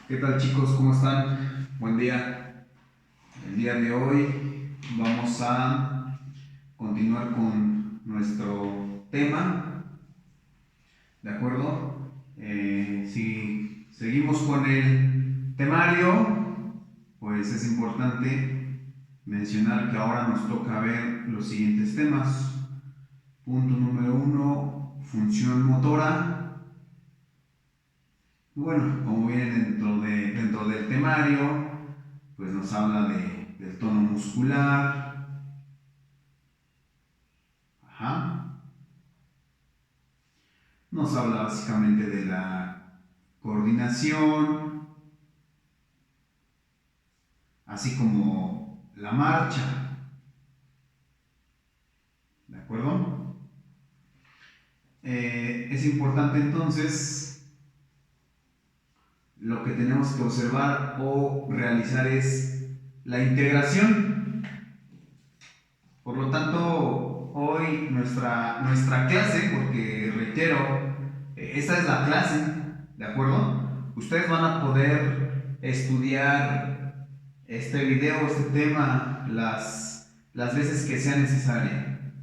¿Qué tal chicos? ¿Cómo están? Buen día. El día de hoy vamos a continuar con nuestro tema, ¿de acuerdo? Si seguimos con el temario, pues es importante mencionar que ahora nos toca ver los siguientes temas. Punto número uno, función motora. Bueno, como viene dentro del temario, pues nos habla del tono muscular, ajá. Nos habla básicamente de la coordinación, así como la marcha, ¿de acuerdo? Es importante entonces, lo que tenemos que observar o realizar es la integración. Por lo tanto, hoy nuestra clase, porque reitero, esta es la clase, ¿de acuerdo? Ustedes van a poder estudiar este video, este tema, las veces que sea necesaria.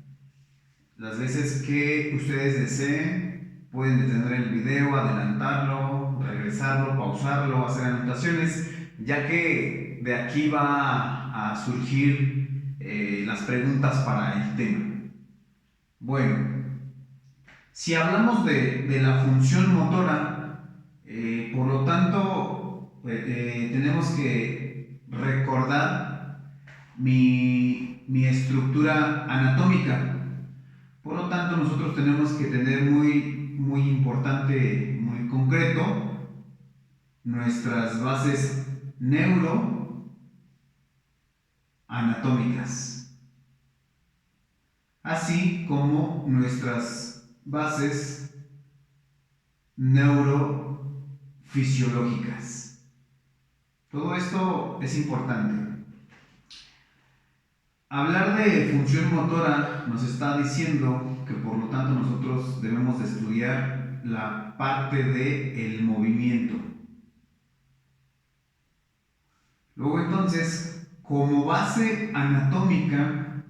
Las veces que ustedes deseen, pueden detener el video, adelantarlo, regresarlo, pausarlo, hacer anotaciones, ya que de aquí va a surgir las preguntas para el tema. Bueno, si hablamos de la función motora, por lo tanto, tenemos que recordar mi estructura anatómica. Por lo tanto, nosotros tenemos que tener muy importante, muy concreto, nuestras bases neuroanatómicas, así como nuestras bases neurofisiológicas. Todo esto es importante. Hablar de función motora nos está diciendo que por lo tanto nosotros debemos de estudiar la parte del movimiento. Luego entonces, como base anatómica,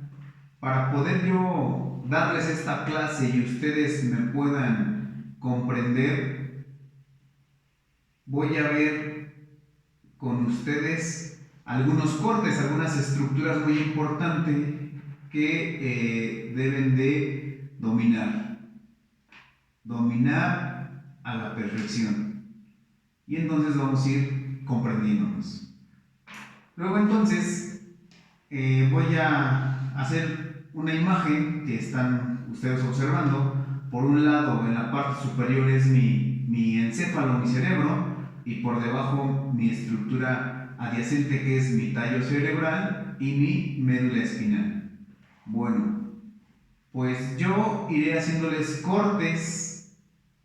para poder yo darles esta clase y ustedes me puedan comprender, voy a ver con ustedes algunos cortes, algunas estructuras muy importantes que deben de dominar a la perfección. Y entonces vamos a ir comprendiéndonos. Luego entonces voy a hacer una imagen que están ustedes observando. Por un lado, en la parte superior es mi encéfalo, mi cerebro, y por debajo mi estructura adyacente que es mi tallo cerebral y mi médula espinal. Bueno, pues yo iré haciéndoles cortes.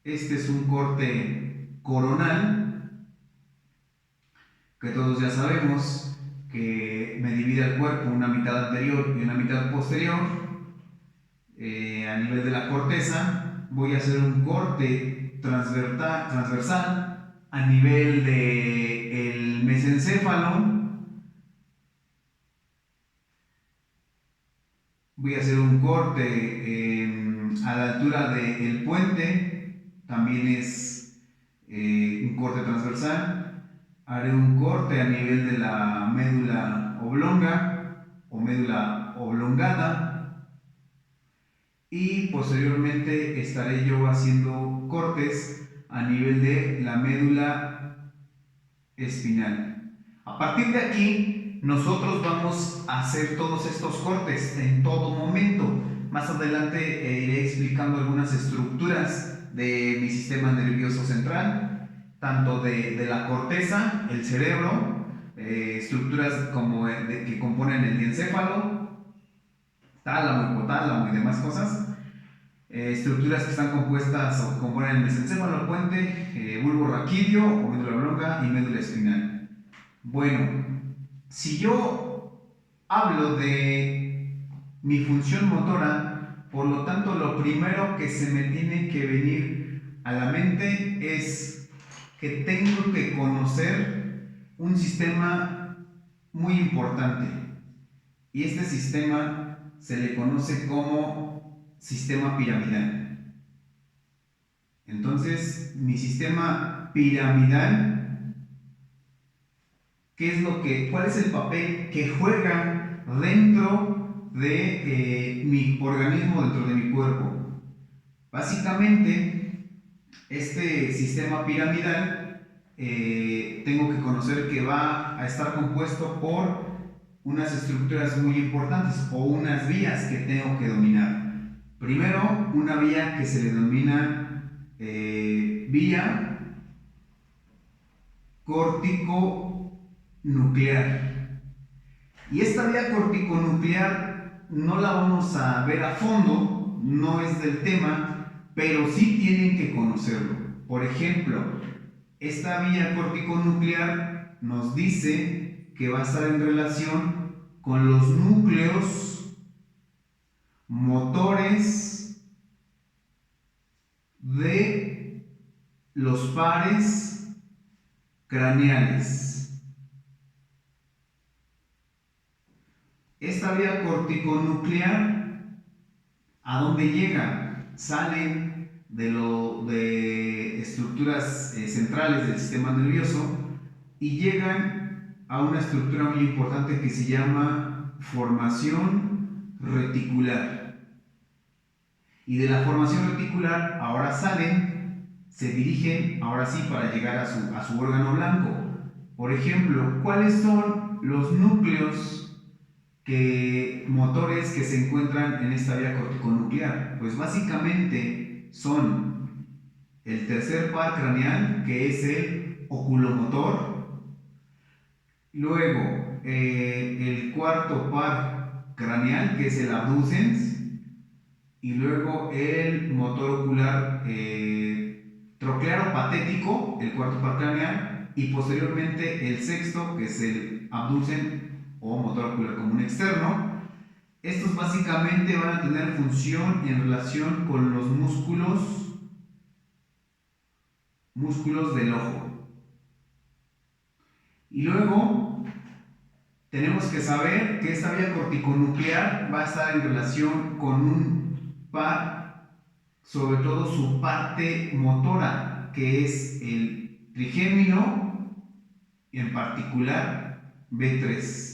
Este es un corte coronal, que todos ya sabemos que me divide el cuerpo una mitad anterior y una mitad posterior. A nivel de la corteza voy a hacer un corte transversal a nivel del mesencéfalo. Voy a hacer un corte a la altura del puente, también es un corte transversal. Haré un corte a nivel de la médula oblonga o médula oblongada y posteriormente estaré yo haciendo cortes a nivel de la médula espinal. A partir de aquí, nosotros vamos a hacer todos estos cortes en todo momento. Más adelante iré explicando algunas estructuras de mi sistema nervioso central, tanto de la corteza, el cerebro, estructuras como que componen el diencéfalo, tálamo, hipotálamo y demás cosas. Estructuras que están compuestas o componen el mesencéfalo, puente, bulbo raquídeo o médula oblonga y médula espinal. Bueno, si yo hablo de mi función motora, por lo tanto lo primero que se me tiene que venir a la mente es que tengo que conocer un sistema muy importante. Y este sistema se le conoce como sistema piramidal. Entonces, mi sistema piramidal, ¿cuál es el papel que juega dentro de mi organismo, dentro de mi cuerpo? Básicamente, este sistema piramidal tengo que conocer que va a estar compuesto por unas estructuras muy importantes o unas vías que tengo que dominar. Primero, una vía que se le denomina vía corticonuclear. Y esta vía corticonuclear no la vamos a ver a fondo, no es del tema, pero sí tienen que conocerlo. Por ejemplo, esta vía corticonuclear nos dice que va a estar en relación con los núcleos motores de los pares craneales. Esta vía corticonuclear, ¿a dónde llega? Salen de estructuras centrales del sistema nervioso y llegan a una estructura muy importante que se llama formación reticular. Y de la formación reticular ahora se dirigen ahora sí para llegar a su órgano blanco. Por ejemplo, ¿cuáles son los núcleos motores que se encuentran en esta vía corticonuclear? Pues básicamente son el tercer par craneal, que es el oculomotor, luego el cuarto par craneal, que es el abducens, y luego el motor ocular troclearo patético, el cuarto par craneal, y posteriormente el sexto, que es el abducen o motor ocular común externo. Estos básicamente van a tener función en relación con los músculos del ojo. Y luego tenemos que saber que esta vía corticonuclear va a estar en relación con un par, sobre todo su parte motora, que es el trigémino, en particular B3,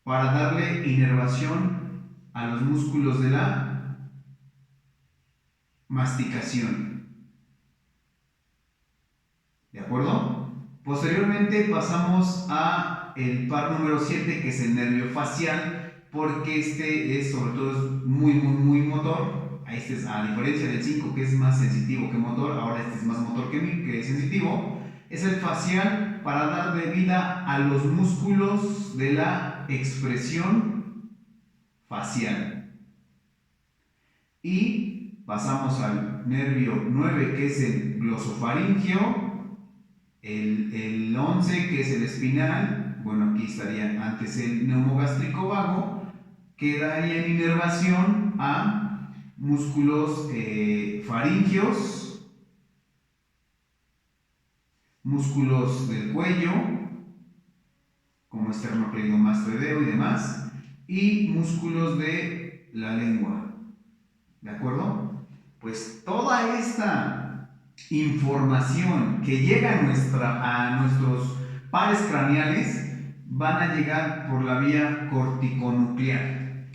para darle inervación a los músculos de la masticación. ¿De acuerdo? Posteriormente pasamos a el par número 7, que es el nervio facial, porque este es sobre todo muy motor. Este es, a diferencia del 5, que es más sensitivo que motor, ahora este es más motor que sensitivo. Es el facial para darle vida a los músculos de la expresión facial. Y pasamos al nervio 9, que es el glosofaringeo, el 11, que es el espinal. Bueno, aquí estaría antes el neumogástrico vago, que daría inervación a músculos faringeos, músculos del cuello, como esternocleidomastoideo y demás, y músculos de la lengua. ¿De acuerdo? Pues toda esta información que llega a nuestros pares craneales van a llegar por la vía corticonuclear.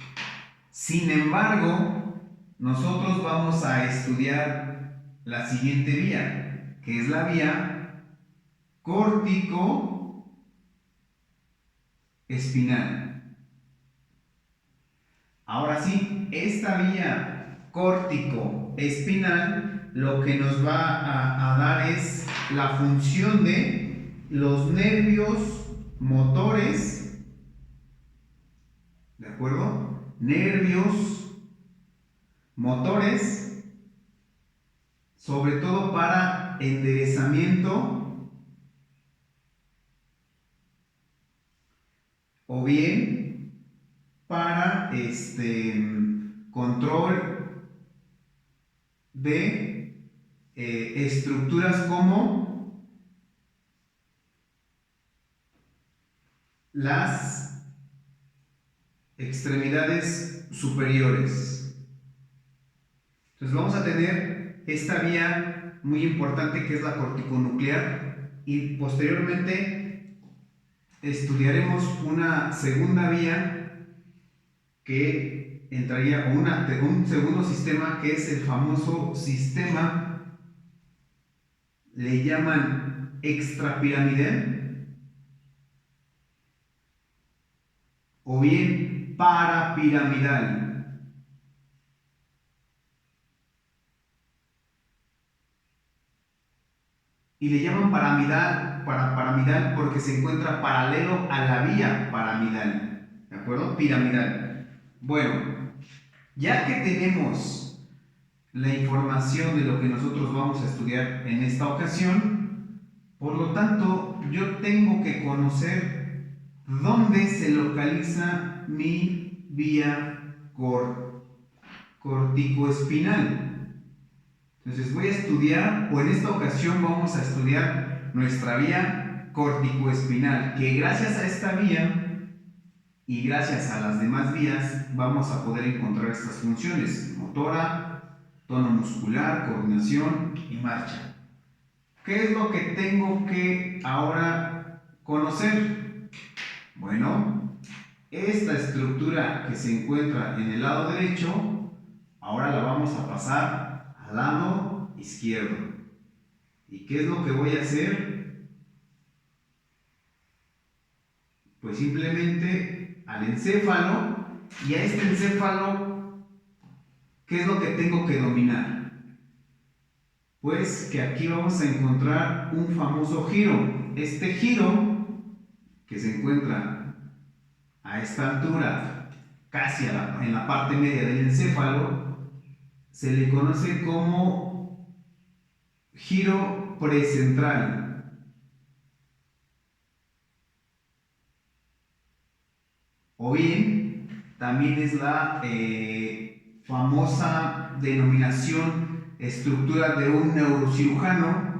Sin embargo, nosotros vamos a estudiar la siguiente vía, que es la vía córtico-espinal. Ahora sí, esta vía córtico-espinal lo que nos va a dar es la función de los nervios motores, ¿de acuerdo? Nervios motores, sobre todo para enderezamiento o bien para control de estructuras como las extremidades superiores. Entonces vamos a tener esta vía muy importante que es la corticonuclear, y posteriormente estudiaremos una segunda vía que entraría, o un segundo sistema, que es el famoso sistema, le llaman extrapiramidal o bien parapiramidal. Y le llaman paramidal porque se encuentra paralelo a la vía paramidal, ¿de acuerdo? Piramidal. Bueno, ya que tenemos la información de lo que nosotros vamos a estudiar en esta ocasión, por lo tanto, yo tengo que conocer dónde se localiza mi vía corticoespinal. Entonces voy a estudiar, o en esta ocasión vamos a estudiar nuestra vía corticoespinal, que gracias a esta vía y gracias a las demás vías vamos a poder encontrar estas funciones: motora, tono muscular, coordinación y marcha. ¿Qué es lo que tengo que ahora conocer? Bueno, esta estructura que se encuentra en el lado derecho, ahora la vamos a pasar al lado izquierdo. ¿Y qué es lo que voy a hacer? Pues simplemente al encéfalo, y a este encéfalo, ¿qué es lo que tengo que dominar? Pues que aquí vamos a encontrar un famoso giro. Este giro, que se encuentra a esta altura, casi en la parte media del encéfalo, se le conoce como giro precentral. O bien, también es la famosa denominación estructura de un neurocirujano,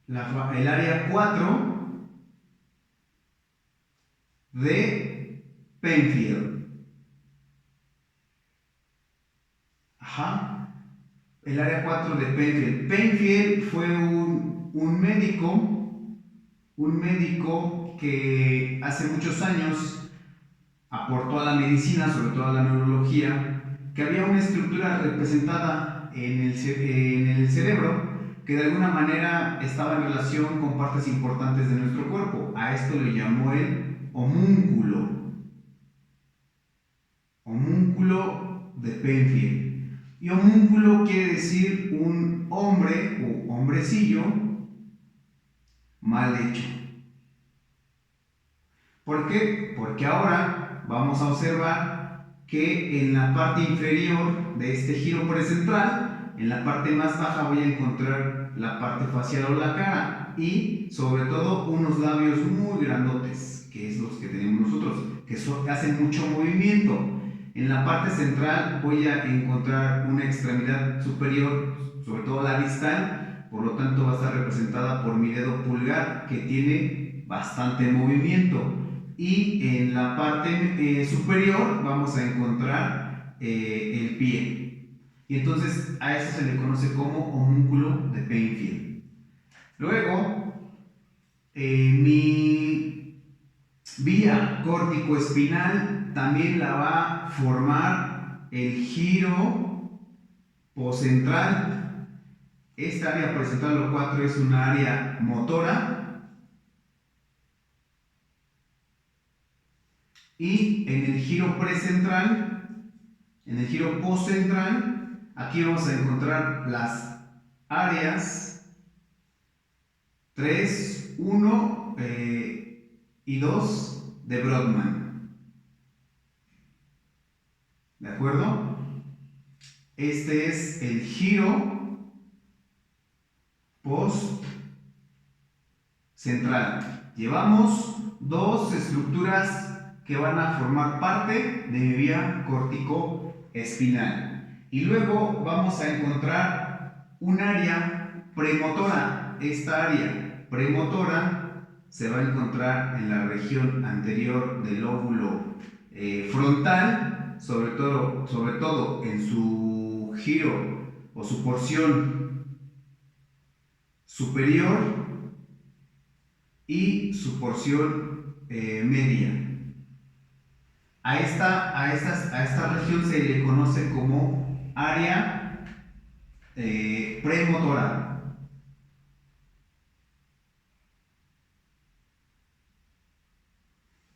el área 4 de Penfield. El área 4 de Penfield. Penfield fue un médico que hace muchos años aportó a la medicina, sobre todo a la neurología, que había una estructura representada en el cerebro que de alguna manera estaba en relación con partes importantes de nuestro cuerpo. A esto le llamó el homúnculo. Homúnculo de Penfield. Y homúnculo quiere decir un hombre o hombrecillo mal hecho. ¿Por qué? Porque ahora vamos a observar que en la parte inferior de este giro precentral, en la parte más baja, voy a encontrar la parte facial o la cara, y sobre todo unos labios muy grandotes, que es los que tenemos nosotros, que hacen mucho movimiento. En la parte central voy a encontrar una extremidad superior, sobre todo la distal, por lo tanto va a estar representada por mi dedo pulgar, que tiene bastante movimiento. Y en la parte superior vamos a encontrar el pie. Y entonces a eso se le conoce como homúnculo de Penfield. Luego, mi vía corticoespinal también la va a formar el giro poscentral. Esta área poscentral, lo 4, es una área motora. Y en el giro precentral, en el giro postcentral, aquí vamos a encontrar las áreas 3, 1 y 2 de Brodmann. ¿De acuerdo? Este es el giro postcentral. Llevamos dos estructuras que van a formar parte de mi vía corticoespinal. Y luego vamos a encontrar un área premotora. Esta área premotora se va a encontrar en la región anterior del lóbulo frontal, sobre todo en su giro o su porción superior y su porción media. A esta región se le conoce como área premotora.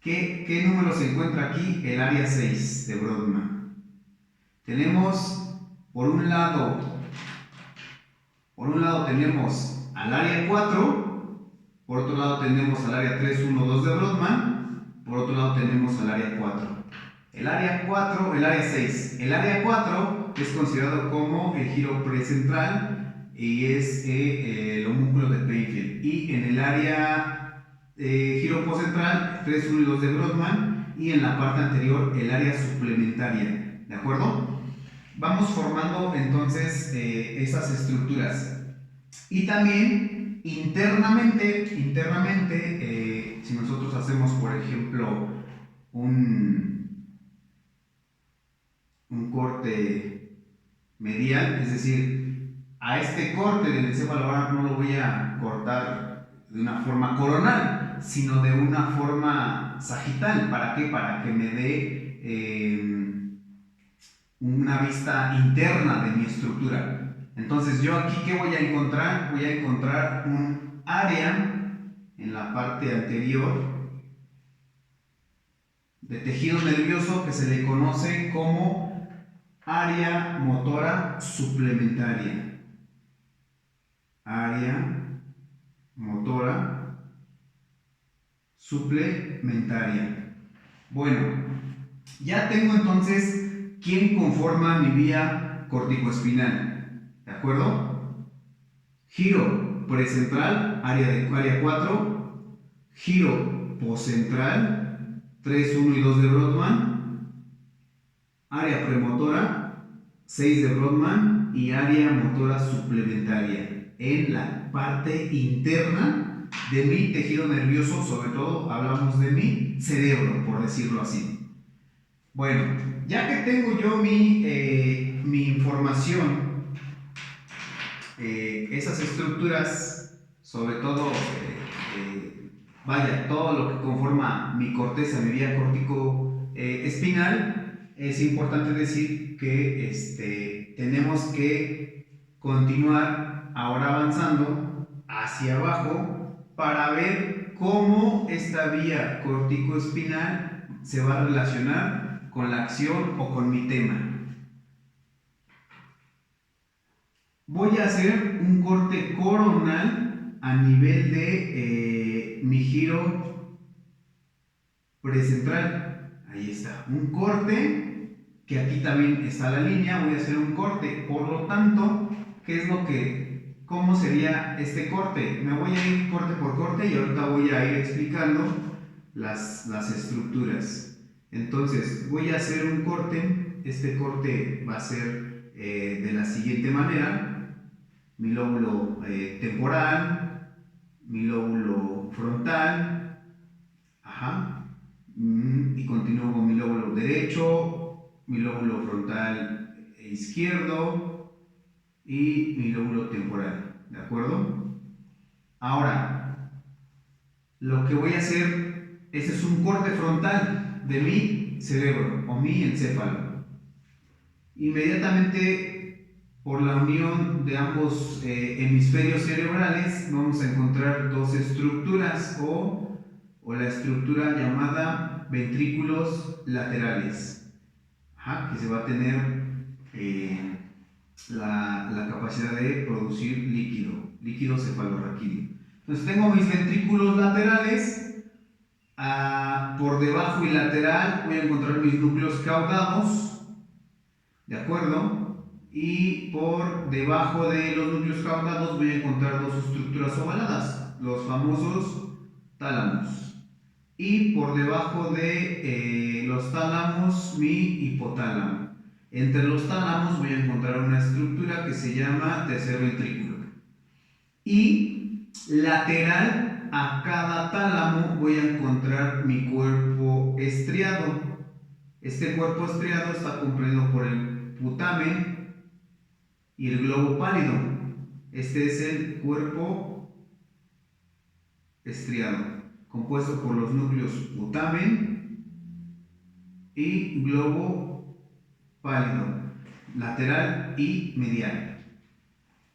¿Qué número se encuentra aquí? El área 6 de Brodmann. Tenemos, por un lado tenemos al área 4, por otro lado tenemos al área 3, 1, 2 de Brodmann, por otro lado tenemos al área 4. El área 6. El área 4 es considerado como el giro precentral y es el homúnculo de Plainfield. Y en el área giro poscentral, 3, 1 y 2 de Brodmann, y en la parte anterior el área suplementaria. ¿De acuerdo? Vamos formando entonces esas estructuras. Y también internamente, si nosotros hacemos, por ejemplo, un corte medial, es decir, a este corte del encéfalo ahora no lo voy a cortar de una forma coronal, sino de una forma sagital. ¿Para qué? Para que me dé una vista interna de mi estructura. Entonces yo aquí, ¿qué voy a encontrar? Voy a encontrar un área en la parte anterior de tejido nervioso que se le conoce como área motora suplementaria. Área motora suplementaria. Bueno, ya tengo entonces quién conforma mi vía corticoespinal. ¿De acuerdo? Giro precentral, área 4. Giro poscentral, 3, 1 y 2 de Brodmann. Área premotora, 6 de Brodmann. Y área motora suplementaria en la parte interna de mi tejido nervioso. Sobre todo hablamos de mi cerebro, por decirlo así. Bueno, ya que tengo yo mi información, esas estructuras, sobre todo, todo lo que conforma mi corteza, mi vía córtico espinal, es importante decir que tenemos que continuar ahora avanzando hacia abajo para ver cómo esta vía córtico-espinal se va a relacionar con la acción o con mi tema. Voy a hacer un corte coronal a nivel de mi giro precentral. Ahí está, un corte, que aquí también está la línea. Voy a hacer un corte, por lo tanto, ¿cómo sería este corte? Me voy a ir corte por corte y ahorita voy a ir explicando las estructuras. Entonces, voy a hacer un corte. Este corte va a ser de la siguiente manera: mi lóbulo temporal, mi lóbulo frontal, y continúo con mi lóbulo derecho, mi lóbulo frontal izquierdo y mi lóbulo temporal. ¿De acuerdo? Ahora, lo que voy a hacer, este es un corte frontal de mi cerebro o mi encéfalo. Inmediatamente, por la unión de ambos hemisferios cerebrales, vamos a encontrar dos estructuras o la estructura llamada ventrículos laterales, que se va a tener la capacidad de producir líquido cefalorraquídeo. Entonces tengo mis ventrículos laterales. Por debajo y lateral voy a encontrar mis núcleos caudados, ¿de acuerdo? Y por debajo de los núcleos caudados voy a encontrar dos estructuras ovaladas, los famosos tálamos. Y por debajo de los tálamos, mi hipotálamo. Entre los tálamos voy a encontrar una estructura que se llama tercer ventrículo. Y lateral a cada tálamo voy a encontrar mi cuerpo estriado. Este cuerpo estriado está comprendido por el putamen y el globo pálido. Este es el cuerpo estriado, compuesto por los núcleos putamen y globo pálido, lateral y medial.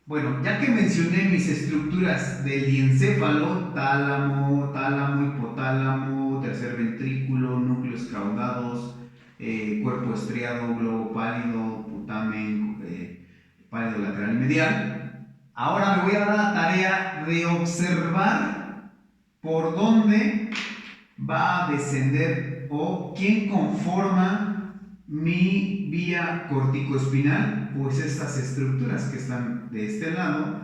Bueno, ya que mencioné mis estructuras del diencéfalo, tálamo, hipotálamo, tercer ventrículo, núcleos caudados, cuerpo estriado, globo pálido, putamen, pálido lateral y medial, ahora me voy a dar la tarea de observar por dónde va a descender o quién conforma mi vía corticoespinal, pues estas estructuras que están de este lado,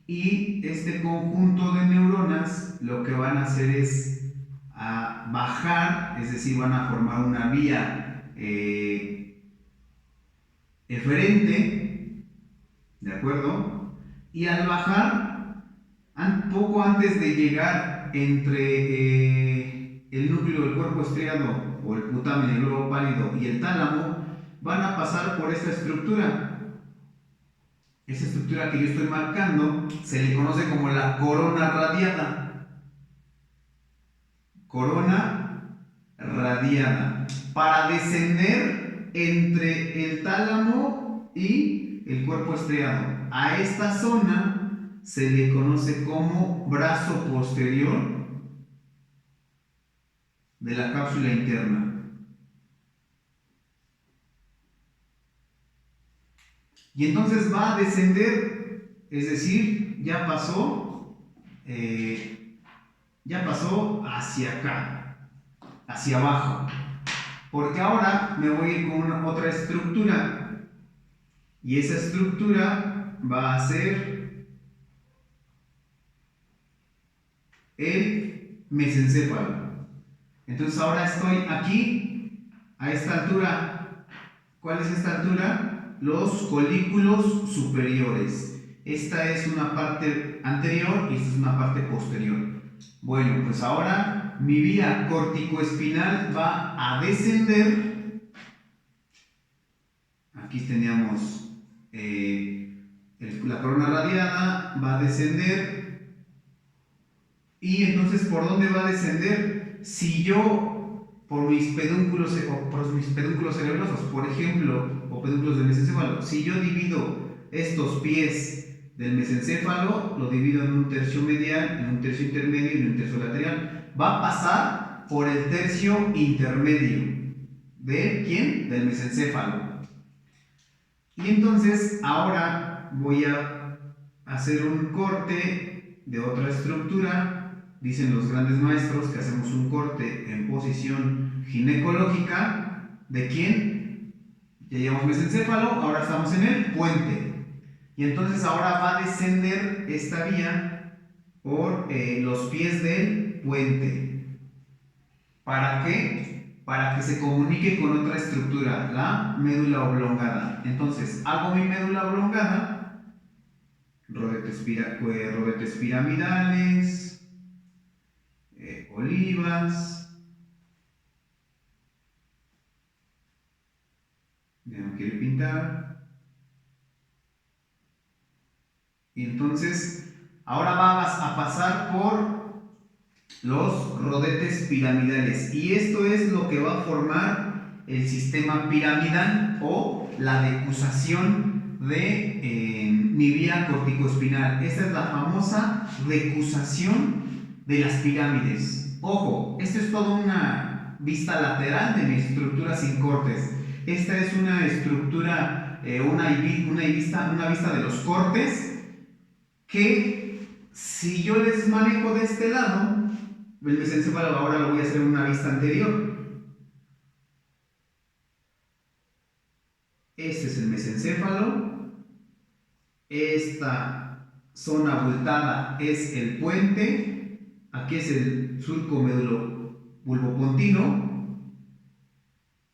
y este conjunto de neuronas lo que van a hacer es bajar, es decir, van a formar una vía eferente, ¿de acuerdo? Y al bajar, poco antes de llegar entre el núcleo del cuerpo estriado o el putamen, el globo pálido y el tálamo, van a pasar por esta estructura. Esa estructura que yo estoy marcando se le conoce como la corona radiada. Corona radiada. Para descender entre el tálamo y el cuerpo estriado. A esta zona se le conoce como brazo posterior de la cápsula interna. Y entonces va a descender, es decir, ya pasó hacia acá, hacia abajo. Porque ahora me voy a ir con otra estructura. Y esa estructura va a ser el mesencéfalo. Entonces ahora estoy aquí, a esta altura. ¿Cuál es esta altura? Los colículos superiores. Esta es una parte anterior y esta es una parte posterior. Bueno, pues ahora mi vía corticoespinal va a descender. Aquí teníamos la corona radiada, va a descender. Y entonces, ¿por dónde va a descender? Si yo, por mis pedúnculos cerebrosos, por ejemplo, o pedúnculos del mesencéfalo, si yo divido estos pies del mesencéfalo, lo divido en un tercio medial, en un tercio intermedio y en un tercio lateral, va a pasar por el tercio intermedio. ¿De quién? Del mesencéfalo. Y entonces, ahora voy a hacer un corte de otra estructura. Dicen los grandes maestros que hacemos un corte en posición ginecológica. ¿De quién? Ya llevamos mesencéfalo, ahora estamos en el puente. Y entonces ahora va a descender esta vía por los pies del puente. ¿Para qué? Para que se comunique con otra estructura, la médula oblongada. Entonces, hago mi médula oblongada, rodetes piramidales, olivas. Ya no quiero pintar. Y entonces, ahora vamos a pasar por los rodetes piramidales. Y esto es lo que va a formar el sistema piramidal o la decusación de mi vía corticoespinal. Esta es la famosa decusación de las pirámides. Ojo, esto es toda una vista lateral de mi estructura sin cortes. Esta es una estructura, una vista de los cortes que si yo les manejo de este lado, el mesencéfalo ahora lo voy a hacer en una vista anterior. Este es el mesencéfalo. Esta zona abultada es el puente. Aquí es el surco medulopulvopontino.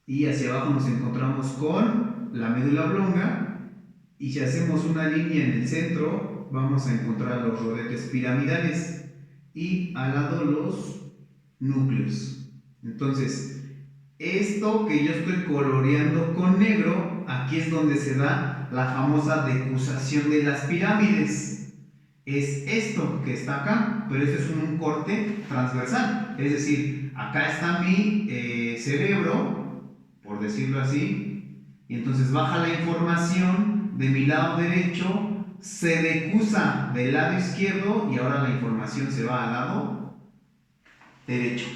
Y hacia abajo nos encontramos con la médula oblonga, y si hacemos una línea en el centro, vamos a encontrar los rodetes piramidales y al lado los núcleos. Entonces, esto que yo estoy coloreando con negro, aquí es donde se da la famosa decusación de las pirámides. Es esto que está acá, pero este es un corte transversal. Es decir, acá está mi cerebro, por decirlo así, y entonces baja la información de mi lado derecho, se decusa del lado izquierdo y ahora la información se va al lado derecho.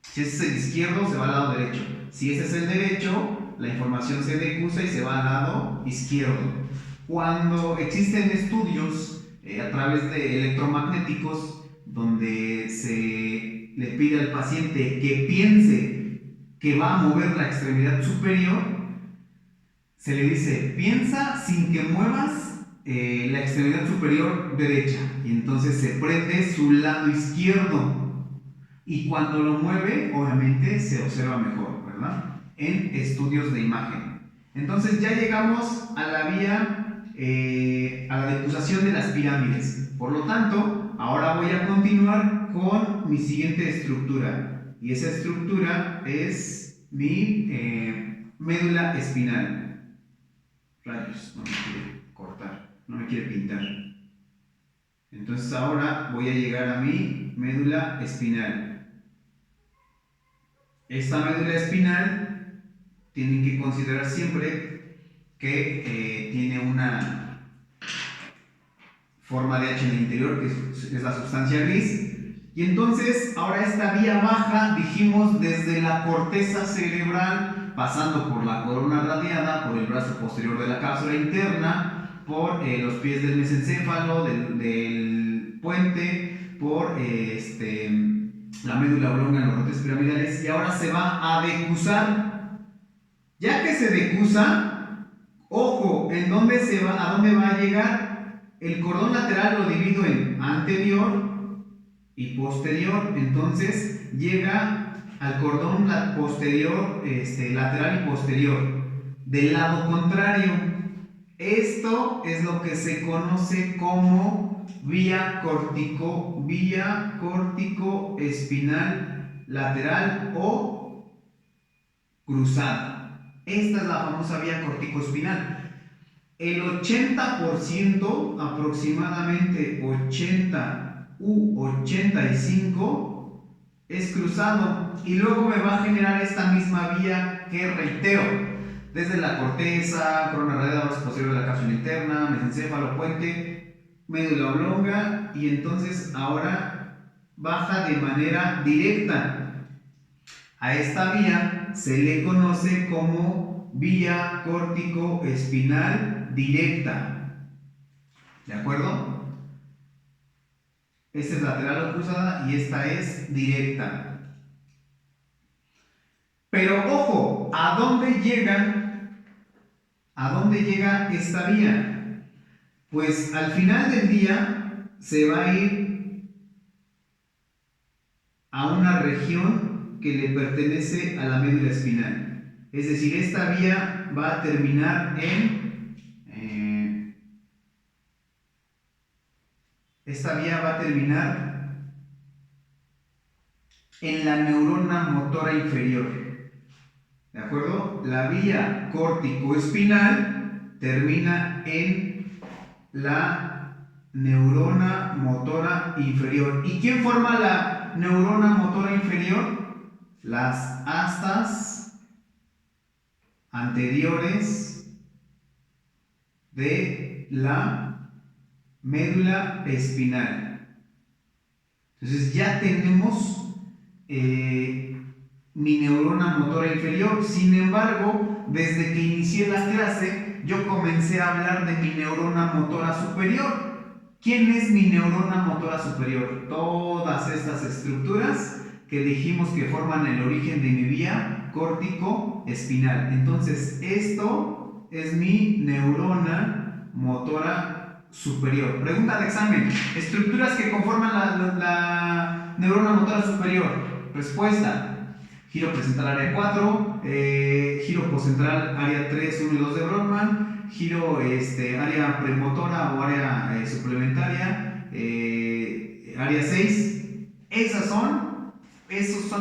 Si ese es el izquierdo, se va al lado derecho. Si ese es el derecho, la información se decusa y se va al lado izquierdo. Cuando existen estudios a través de electromagnéticos donde se le pide al paciente que piense que va a mover la extremidad superior, se le dice, piensa sin que muevas la extremidad superior derecha, y entonces se prende su lado izquierdo, y cuando lo mueve obviamente se observa mejor, ¿verdad? En estudios de imagen. Entonces ya llegamos a la vía a la decusación de las pirámides. Por lo tanto, ahora voy a continuar con mi siguiente estructura, y esa estructura es mi médula espinal. Rayos, no me quiere cortar, no me quiere pintar. Entonces ahora voy a llegar a mi médula espinal. Esta médula espinal tienen que considerar siempre que tiene una forma de H en el interior, que es la sustancia gris. Y entonces ahora esta vía baja, dijimos, desde la corteza cerebral, pasando por la corona radiada, por el brazo posterior de la cápsula interna, por los pies del mesencéfalo, del puente, por la médula oblonga en los rodetes piramidales, y ahora se va a decusar. Ya que se decusa, ojo, ¿en dónde se va? ¿A dónde va a llegar? El cordón lateral lo divido en anterior y posterior, entonces llega al cordón posterior, lateral y posterior, del lado contrario. Esto es lo que se conoce como vía córtico-espinal lateral o cruzada. Esta es la famosa vía corticoespinal. El 80%, aproximadamente 80 u 85, es cruzado, y luego me va a generar esta misma vía que reitero, desde la corteza, corona radiada, brazo posterior de la cápsula interna, mesencéfalo, puente, médula oblonga, y entonces ahora baja de manera directa. A esta vía se le conoce como vía córtico-espinal directa. ¿De acuerdo? Esta es lateral o cruzada y esta es directa. Pero ojo, ¿a dónde llega esta vía? Pues al final del día se va a ir a una región que le pertenece a la médula espinal. Es decir, esta vía va a terminar en la neurona motora inferior. ¿De acuerdo? La vía córtico-espinal termina en la neurona motora inferior. ¿Y quién forma la neurona motora inferior? Las astas anteriores de la médula espinal. Entonces ya tenemos mi neurona motora inferior. Sin embargo, desde que inicié la clase, yo comencé a hablar de mi neurona motora superior. ¿Quién es mi neurona motora superior? Todas estas estructuras que dijimos que forman el origen de mi vía córtico-espinal. Entonces, esto es mi neurona motora superior. Pregunta de examen: estructuras que conforman la neurona motora superior. Respuesta: giro presental área 4, giro poscentral, área 3, 1 y 2 de Brodmann, giro área premotora o área suplementaria, área 6. Esas son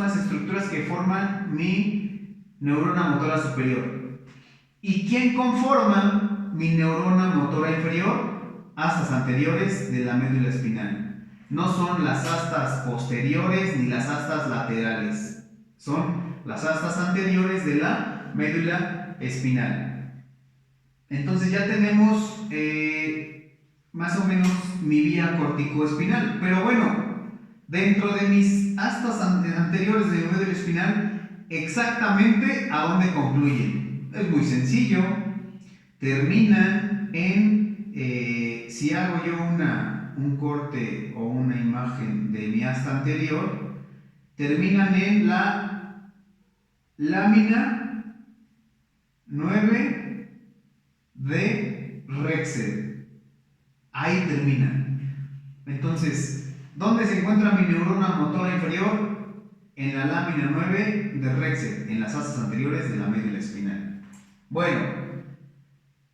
las estructuras que forman mi neurona motora superior. ¿Y quién conforma mi neurona motora inferior? Astas anteriores de la médula espinal. No son las astas posteriores ni las astas laterales. Son las astas anteriores de la médula espinal. Entonces ya tenemos más o menos mi vía corticoespinal. Pero bueno, dentro de mis astas anteriores de médula espinal, exactamente a dónde concluyen. Es muy sencillo. Terminan en, si hago yo un corte o una imagen de mi asta anterior, terminan en la lámina 9 de Rexed. Ahí terminan. Entonces, ¿dónde se encuentra mi neurona motora inferior? En la lámina 9 de Rexed, en las astas anteriores de la médula espinal. Bueno,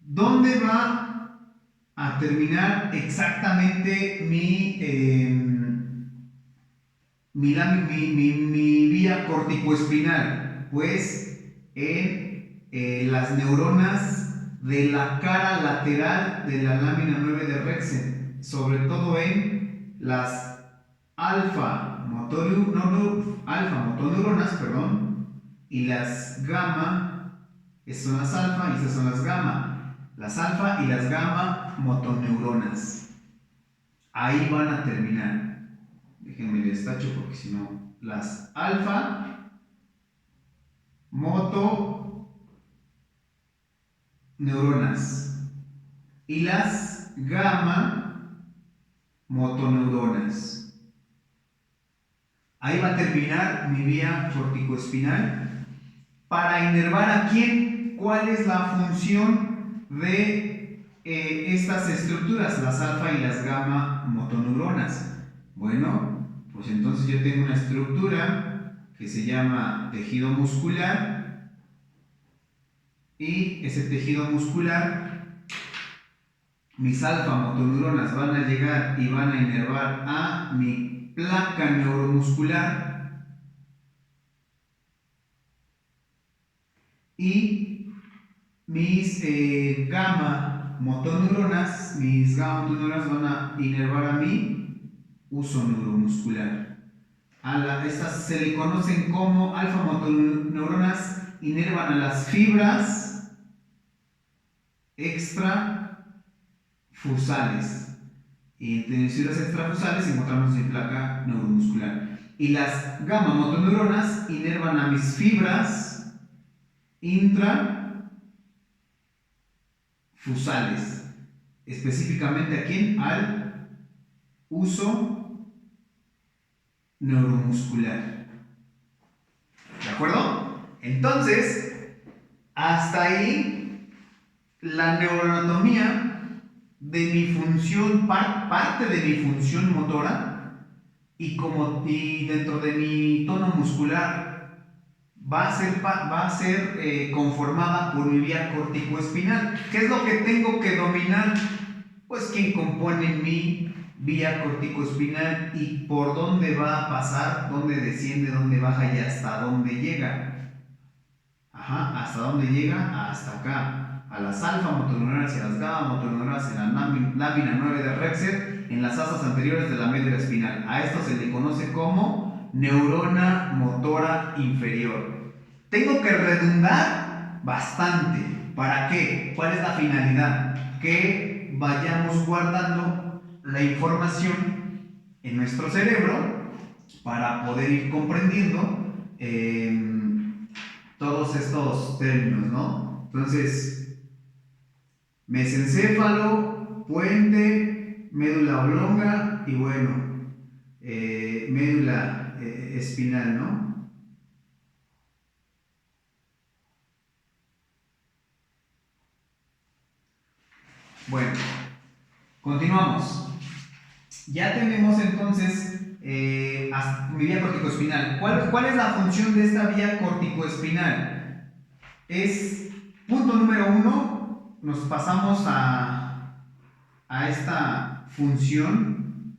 ¿dónde va a terminar exactamente mi vía corticoespinal? Pues en las neuronas de la cara lateral de la lámina 9 de Rexed, sobre todo en las alfa motoneuronas, y las gamma. Esas son las alfa y esas son las gamma. Las alfa y las gamma motoneuronas. Ahí van a terminar. Déjenme destacho porque si no, las alfa motoneuronas y las gamma motoneuronas. Ahí va a terminar mi vía corticoespinal. ¿Para inervar a quién? ¿Cuál es la función de estas estructuras, las alfa y las gamma motoneuronas? Bueno, pues entonces yo tengo una estructura que se llama tejido muscular, y ese tejido muscular, mis alfa motoneuronas van a llegar y van a inervar a mi placa neuromuscular, y mis gamma motoneuronas van a inervar a mi uso neuromuscular. Estas se le conocen como alfa motoneuronas, inervan a las fibras extrafusales. Y en fibras extrafusales encontramos mi placa neuromuscular. Y las gamma motoneuronas inervan a mis fibras intrafusales. Específicamente ¿a quién? Al uso neuromuscular. ¿De acuerdo? Entonces, hasta ahí la neuroanatomía de mi función, parte de mi función motora, y dentro de mi tono muscular va a ser conformada por mi vía corticoespinal. ¿Qué es lo que tengo que dominar? Pues quién compone mi vía corticoespinal y por dónde va a pasar, dónde desciende, dónde baja y hasta dónde llega. ¿Hasta dónde llega? Hasta acá. A las alfa motoneuronas y a las gamma motoneuronas en la lámina 9 de Rexed, en las astas anteriores de la médula espinal. A esto se le conoce como neurona motora inferior. Tengo que redundar bastante. ¿Para qué? ¿Cuál es la finalidad? Que vayamos guardando la información en nuestro cerebro para poder ir comprendiendo todos estos términos, ¿no? Entonces, mesencéfalo, puente, médula oblonga y bueno, médula espinal, ¿no? Bueno, continuamos. Ya tenemos entonces mi vía corticoespinal. ¿Cuál es la función de esta vía corticoespinal? es punto número 1. Nos pasamos a esta función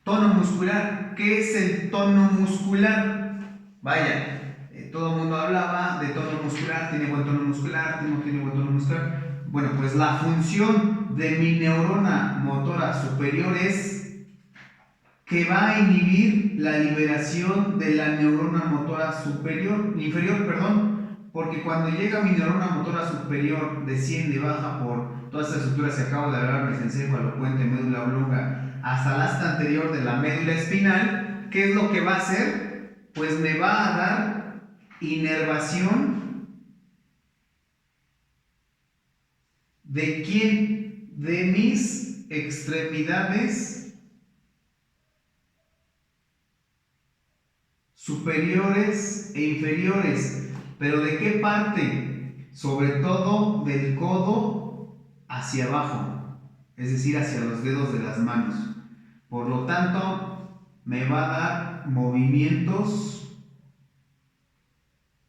tono muscular. ¿Qué es el tono muscular? Vaya, todo el mundo hablaba de tono muscular, tiene buen tono muscular, tiene buen tono muscular. Bueno, pues la función de mi neurona motora superior es que va a inhibir la liberación de la neurona motora inferior, porque cuando llega mi neurona motora superior, desciende, baja por todas estas estructuras que acabo de hablar, mesencéfalo, puente, médula oblonga, hasta el asta anterior de la médula espinal. ¿Qué es lo que va a hacer? Pues me va a dar inervación. ¿De quién? De mis extremidades superiores e inferiores. ¿Pero de qué parte? Sobre todo del codo hacia abajo, es decir, hacia los dedos de las manos. Por lo tanto, me va a dar movimientos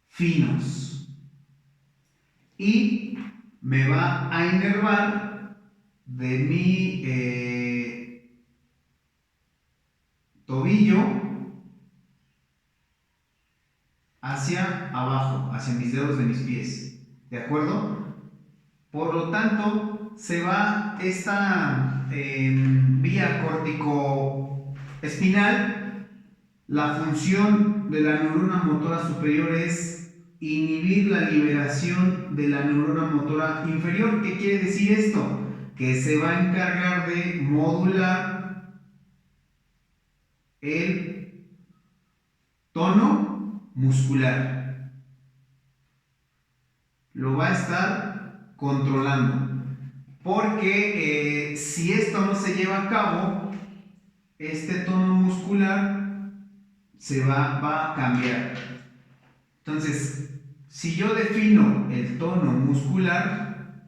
finos y me va a inervar de mi tobillo hacia abajo, hacia mis dedos de mis pies, ¿de acuerdo? Por lo tanto, se va esta vía corticoespinal. La función de la neurona motora superior es inhibir la liberación de la neurona motora inferior. ¿Qué quiere decir esto? Que se va a encargar de modular el tono muscular. Lo va a estar controlando. Porque si esto no se lleva a cabo, este tono muscular va a cambiar. Entonces, si yo defino el tono muscular,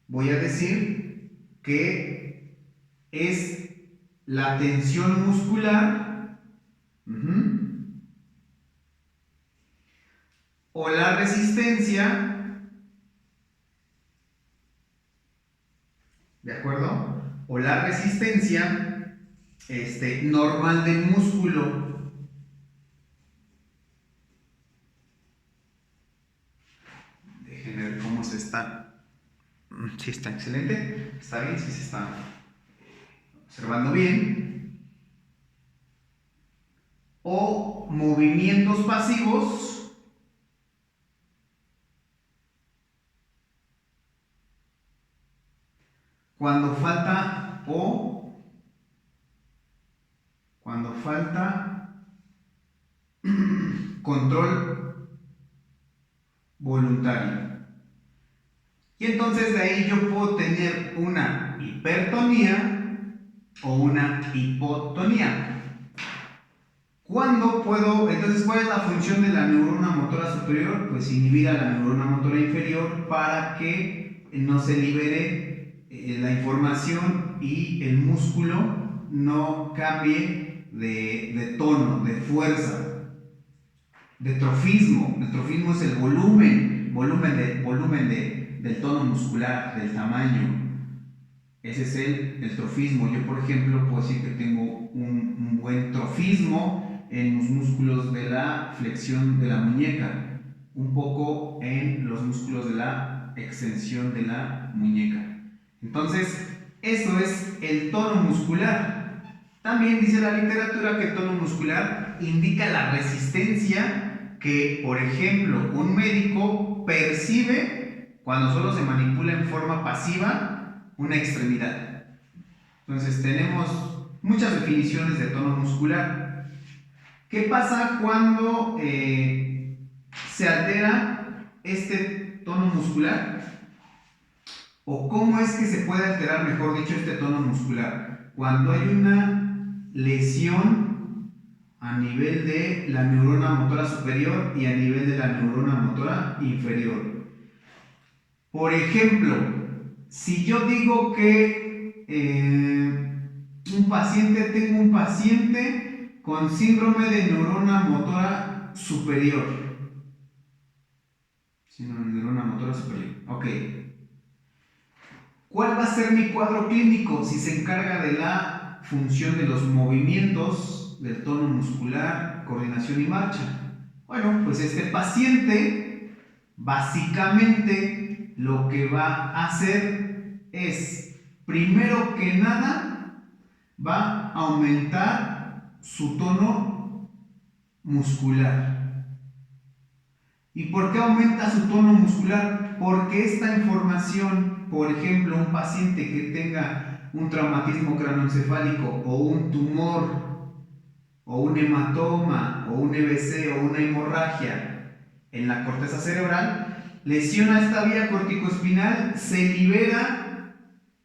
voy a decir que es la tensión muscular o la resistencia, ¿de acuerdo? O la resistencia normal del músculo. Déjenme ver cómo se está. Sí, está excelente. Está bien, sí se está observando bien. O movimientos pasivos. Cuando falta control voluntario. Y entonces de ahí yo puedo tener una hipertonía o una hipotonía. ¿Cuándo puedo? Entonces, ¿cuál es la función de la neurona motora superior? Pues inhibir a la neurona motora inferior para que no se libere la información y el músculo no cambie de tono, de fuerza, de trofismo. El trofismo es el volumen del tono muscular, del tamaño. Ese es el trofismo. Yo, por ejemplo, puedo decir que tengo un buen trofismo en los músculos de la flexión de la muñeca, un poco en los músculos de la extensión de la muñeca. Entonces, eso es el tono muscular. También dice la literatura que el tono muscular indica la resistencia que, por ejemplo, un médico percibe cuando solo se manipula en forma pasiva una extremidad. Entonces tenemos muchas definiciones de tono muscular. ¿Qué pasa cuando se altera este tono muscular? ¿O cómo es que se puede alterar, mejor dicho, este tono muscular? Cuando hay una lesión a nivel de la neurona motora superior y a nivel de la neurona motora inferior. Por ejemplo, si yo digo que tengo un paciente con síndrome de neurona motora superior, Síndrome de neurona motora superior. Ok. ¿Cuál va a ser mi cuadro clínico si se encarga de la función de los movimientos, del tono muscular, coordinación y marcha? Bueno, pues este paciente básicamente lo que va a hacer es, primero que nada, va a aumentar su tono muscular. ¿Y por qué aumenta su tono muscular? Porque esta información, por ejemplo, un paciente que tenga un traumatismo craneoencefálico o un tumor o un hematoma o un EBC o una hemorragia en la corteza cerebral, lesiona esta vía corticoespinal, se libera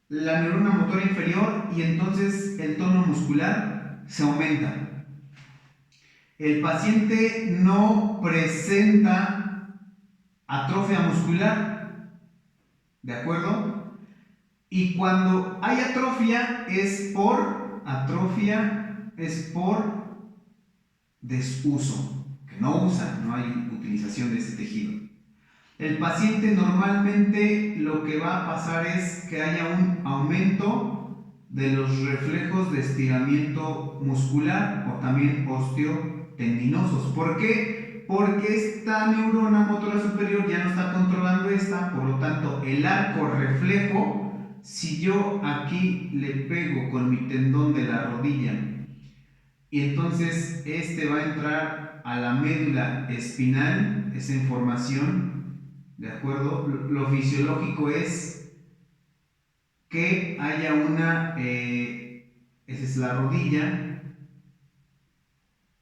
la neurona motora inferior y entonces el tono muscular se aumenta. El paciente no presenta atrofia muscular, ¿de acuerdo? Y cuando hay atrofia es por desuso, que no usa, no hay utilización de ese tejido. El paciente normalmente lo que va a pasar es que haya un aumento de los reflejos de estiramiento muscular o también osteotendinosos. ¿Por qué? Porque esta neurona motora superior ya no está controlando esta, por lo tanto el arco reflejo, si yo aquí le pego con mi tendón de la rodilla y entonces este va a entrar a la médula espinal, esa información, ¿de acuerdo? Lo fisiológico es que haya esa es la rodilla,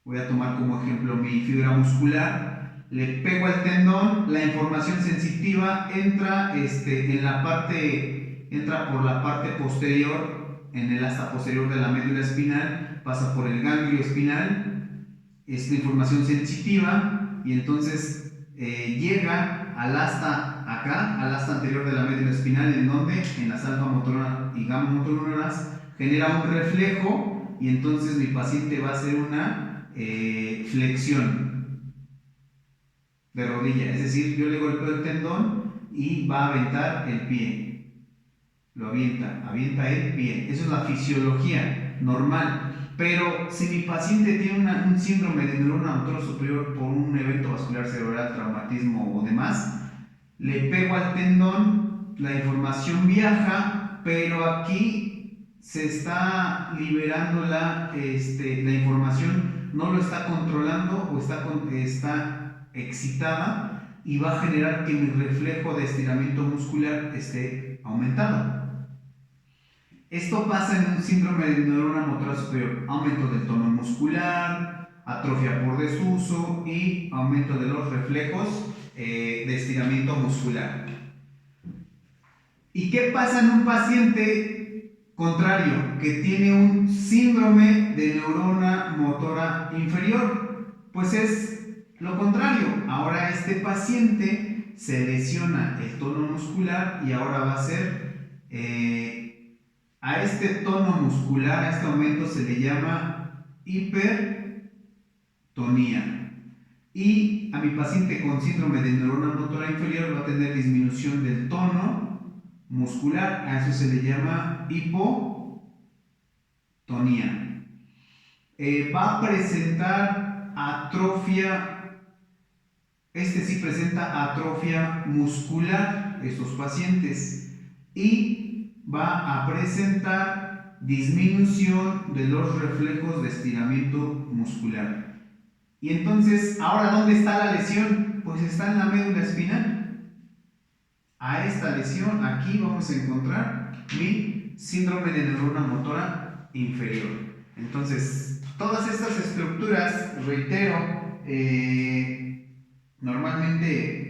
voy a tomar como ejemplo mi fibra muscular, le pego al tendón, la información sensitiva entra entra por la parte posterior, en el asta posterior de la médula espinal, pasa por el ganglio espinal, es la información sensitiva y entonces llega al asta acá, al asta anterior de la médula espinal, en donde en las alfa motora y gamma motoras genera un reflejo y entonces mi paciente va a hacer una flexión de rodilla, es decir, yo le golpeo el tendón y va a aventar el pie, lo avienta el pie, eso es la fisiología normal. Pero si mi paciente tiene un síndrome de neurona motora superior por un evento vascular cerebral, traumatismo o demás, le pego al tendón, la información viaja, pero aquí se está liberando la información, no lo está controlando o está excitada y va a generar que mi reflejo de estiramiento muscular esté aumentado. Esto pasa en un síndrome de neurona motora superior, aumento del tono muscular, atrofia por desuso y aumento de los reflejos de estiramiento muscular. ¿Y qué pasa en un paciente contrario que tiene un síndrome de neurona motora inferior? Pues es lo contrario. Ahora este paciente se lesiona el tono muscular y ahora va a ser a este tono muscular, a este aumento se le llama hipertonía. Y a mi paciente con síndrome de neurona motora inferior va a tener disminución del tono muscular, a eso se le llama hipotonía. Va a presentar atrofia, sí presenta atrofia muscular, estos pacientes, y va a presentar disminución de los reflejos de estiramiento muscular. Y entonces, ¿ahora dónde está la lesión? Pues está en la médula espinal. A esta lesión, aquí vamos a encontrar mi síndrome de neurona motora inferior. Entonces, todas estas estructuras, reitero, normalmente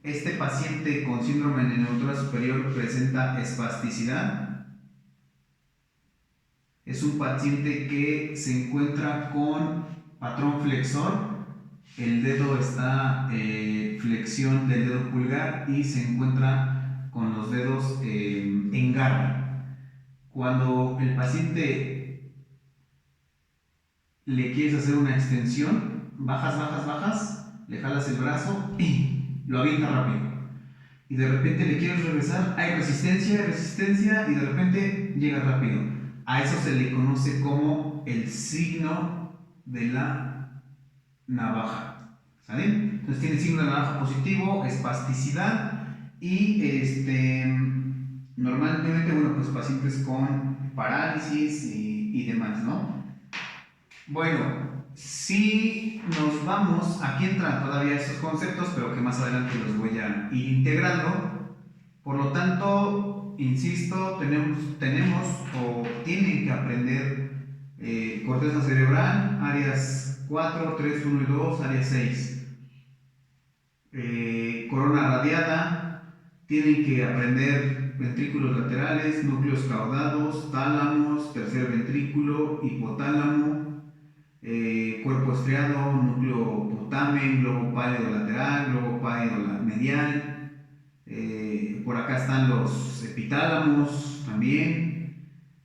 este paciente con síndrome de neurona motora superior presenta espasticidad. Es un paciente que se encuentra con patrón flexor. El dedo está flexión del dedo pulgar y se encuentra con los dedos en garra. Cuando el paciente le quieres hacer una extensión, bajas, le jalas el brazo y lo avienta rápido. Y de repente le quieres regresar, hay resistencia y de repente llega rápido. A eso se le conoce como el signo de la navaja. ¿Sale? Entonces tiene signo de navaja positivo, espasticidad y normalmente, bueno, pues pacientes con parálisis y demás, ¿no? Bueno, si nos vamos, aquí entran todavía estos conceptos, pero que más adelante los voy a ir integrando. Por lo tanto, insisto, tenemos o tienen que aprender corteza cerebral, áreas 4, 3, 1 y 2, área 6. Corona radiada, tienen que aprender ventrículos laterales, núcleos caudados, tálamos, tercer ventrículo, hipotálamo, cuerpo estriado, núcleo putamen, globo pálido lateral, globo pálido medial. Por acá están los epitálamos también.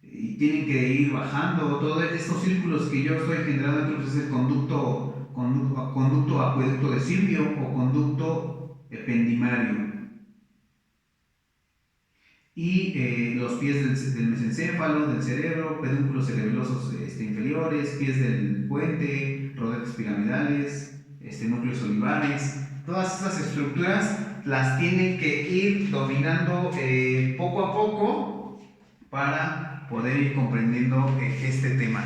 Y tienen que ir bajando todos estos círculos que yo estoy generando. Entonces es el conducto acueducto de Silvio o conducto ependimario. Y los pies del mesencéfalo, del cerebro, pedúnculos cerebelosos inferiores, pies del puente, rodetes piramidales, núcleos olivares. Todas estas estructuras las tienen que ir dominando poco a poco para poder ir comprendiendo este tema.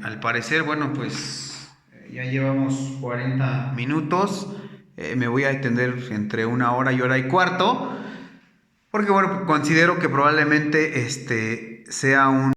Al parecer, bueno, pues ya llevamos 40 minutos. Me voy a extender entre 1 hora y 1 hora y cuarto, porque bueno, considero que probablemente sea un